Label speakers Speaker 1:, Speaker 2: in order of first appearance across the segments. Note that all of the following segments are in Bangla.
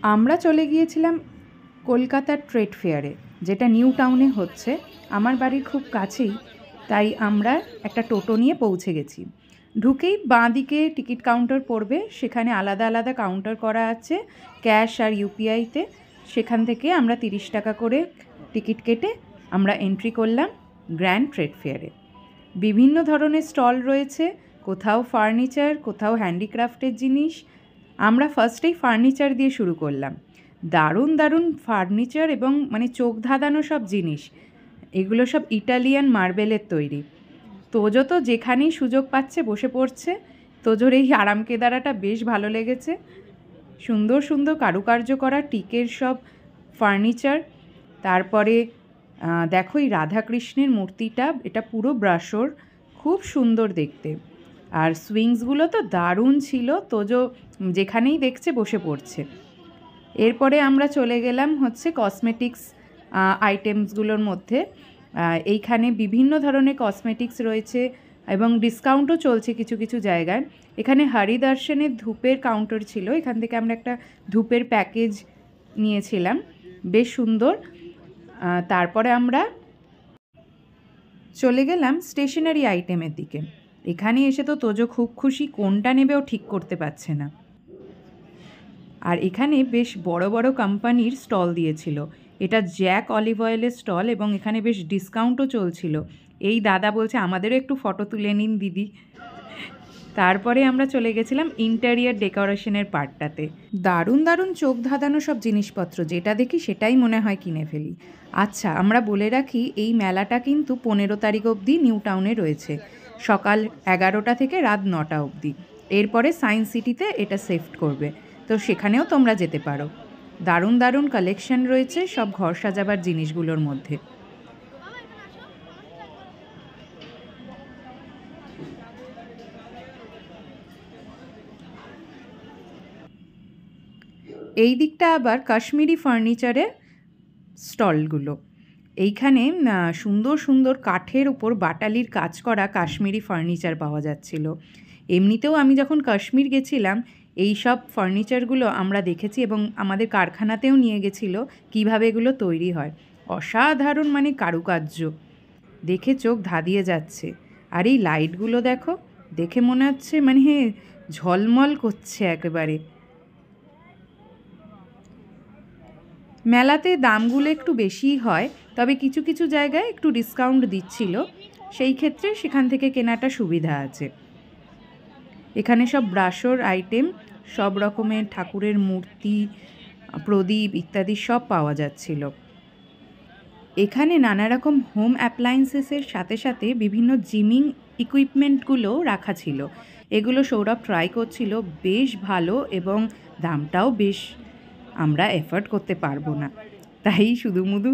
Speaker 1: আমরা চলে গিয়েছিলাম কলকাতার ট্রেড ফেয়ারে, যেটা নিউ টাউনে হচ্ছে, আমার বাড়ির খুব কাছেই। তাই আমরা একটা টোটো নিয়ে পৌঁছে গেছি। ঢুকেই বাঁ দিকে টিকিট কাউন্টার পড়বে, সেখানে আলাদা আলাদা কাউন্টার করা আছে ক্যাশ আর ইউপিআইতে। সেখান থেকে আমরা 30 টাকা করে টিকিট কেটে আমরা এন্ট্রি করলাম গ্র্যান্ড ট্রেড ফেয়ারে। বিভিন্ন ধরনের স্টল রয়েছে, কোথাও ফার্নিচার, কোথাও হ্যান্ডিক্রাফটের জিনিস। আমরা ফার্স্টেই ফার্নিচার দিয়ে শুরু করলাম। দারুণ দারুণ ফার্নিচার এবং মানে চোখ ধাঁধানো সব জিনিস। এগুলো সব ইটালিয়ান মার্বেলের তৈরি। তোজো তো যেখানেই সুযোগ পাচ্ছে বসে পড়ছে। তোজোর এই আরাম কেদারাটা বেশ ভালো লেগেছে। সুন্দর সুন্দর কারুকার্য করা টিকের সব ফার্নিচার। তারপরে দেখো এই রাধাকৃষ্ণের মূর্তিটা, এটা পুরো ব্রাশোর, খুব সুন্দর দেখতে। আর সুইংসগুলো তো দারুণ ছিল, তোজো যেখানেই দেখছে বসে পড়ছে। এরপরে আমরা চলে গেলাম হচ্ছে কসমেটিক্স আইটেমসগুলোর মধ্যে। এইখানে বিভিন্ন ধরনের কসমেটিক্স রয়েছে এবং ডিসকাউন্টও চলছে কিছু কিছু জায়গায়। এখানে হরিদর্শনের ধূপের কাউন্টার ছিল, এখান থেকে আমরা একটা ধূপের প্যাকেজ নিয়েছিলাম, বেশ সুন্দর। তারপরে আমরা চলে গেলাম স্টেশনারি আইটেমের দিকে। এখানে এসে তো তোজো খুব খুশি, কোনটা নেবেও ঠিক করতে পারছে না। আর এখানে বেশ বড় বড় কোম্পানির স্টল দিয়েছিল। এটা জ্যাক অলিভ অয়েলের স্টল এবং এখানে বেশ ডিসকাউন্টও চলছিল। এই দাদা বলছে আমাদেরও একটু ফটো তুলে নিন দিদি। তারপরে আমরা চলে গেছিলাম ইন্টেরিয়ার ডেকোরেশনের পার্টটাতে। দারুণ দারুণ চোখ ধাঁধানো সব জিনিসপত্র, যেটা দেখি সেটাই মনে হয় কিনে ফেলি। আচ্ছা, আমরা বলে রাখি এই মেলাটা কিন্তু 15 তারিখ অবধি নিউ টাউনে রয়েছে, সকাল 11টা থেকে রাত 9টা অবধি। এরপরে সায়েন্স সিটিতে এটা শিফট করবে, তো সেখানেও তোমরা যেতে পারো। দারুণ দারুণ কালেকশন রয়েছে সব ঘর সাজাবার জিনিসগুলোর মধ্যে। এই দিকটা আবার কাশ্মীরি ফার্নিচারের স্টলগুলো। এইখানে সুন্দর সুন্দর কাঠের উপর বাটালির কাজ করা কাশ্মীরি ফার্নিচার পাওয়া যাচ্ছিল। এমনিতেও আমি যখন কাশ্মীর গেছিলাম এই সব ফার্নিচারগুলো আমরা দেখেছি এবং আমাদের কারখানাতেও নিয়ে গেছিলো কীভাবে এগুলো তৈরি হয়। অসাধারণ মানে কারুকার্য, দেখে চোখ ধাঁধিয়ে যাচ্ছে। আর এই লাইটগুলো দেখো, দেখে মনে হচ্ছে মানে ঝলমল করছে একেবারে। মেলাতে দামগুলো একটু বেশিই হয়, তবে কিছু কিছু জায়গায় একটু ডিসকাউন্ট দিচ্ছিল, সেই ক্ষেত্রে সেখান থেকে কেনাটা সুবিধা আছে। এখানে সব ব্রাশোর আইটেম, সব রকমের ঠাকুরের মূর্তি, প্রদীপ ইত্যাদি সব পাওয়া যাচ্ছিল। এখানে নানা রকম হোম অ্যাপ্লায়েন্সেসের সাথে সাথে বিভিন্ন জিমিং ইকুইপমেন্টগুলো রাখা ছিল। এগুলো সৌরভ ট্রাই করছিল, বেশ ভালো এবং দামটাও বেশ আমরা এফোর্ড করতে পারবো না, তাই শুধুমুধু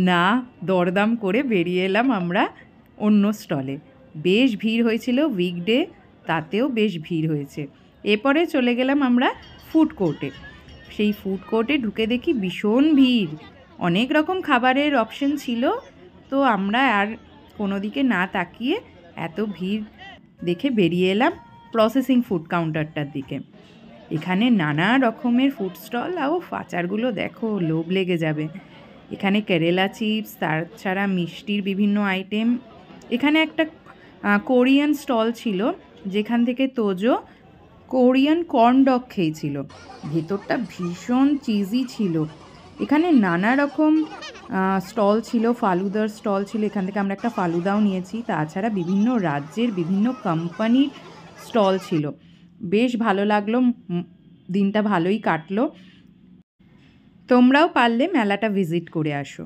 Speaker 1: না দরদাম করে বেরিয়ে এলাম আমরা অন্য স্টলে। বেশ ভিড় হয়েছিল, উইকডে, তাতেও বেশ ভিড় হয়েছে। এরপরে চলে গেলাম আমরা ফুড কোর্টে। সেই ফুড কোর্টে ঢুকে দেখি ভীষণ ভিড়, অনেক রকম খাবারের অপশন ছিল, তো আমরা আর কোনো দিকে না তাকিয়ে এত ভিড় দেখে বেরিয়ে এলাম প্রসেসিং ফুড কাউন্টারটার দিকে। এখানে নানা রকমের ফুড স্টল, আর আচারগুলো দেখো লোভ লেগে যাবে। এখানে কেরালা চিপস, তাছাড়া মিষ্টির বিভিন্ন আইটেম। এখানে একটা কোরিয়ান স্টল ছিল, যেখান থেকে তোজো কোরিয়ান কর্ন ডগ খেয়েছিল, ভেতরটা ভীষণ চিজি ছিল। এখানে নানা রকম স্টল ছিল, ফালুদার স্টল ছিল, এখান থেকে আমরা একটা ফালুদাও নিয়েছি। তাছাড়া বিভিন্ন রাজ্যের বিভিন্ন কোম্পানির স্টল ছিল, বেশ ভালো লাগলো, দিনটা ভালোই কাটলো। তোমরাও পারলে মেলাটা ভিজিট করে আসো।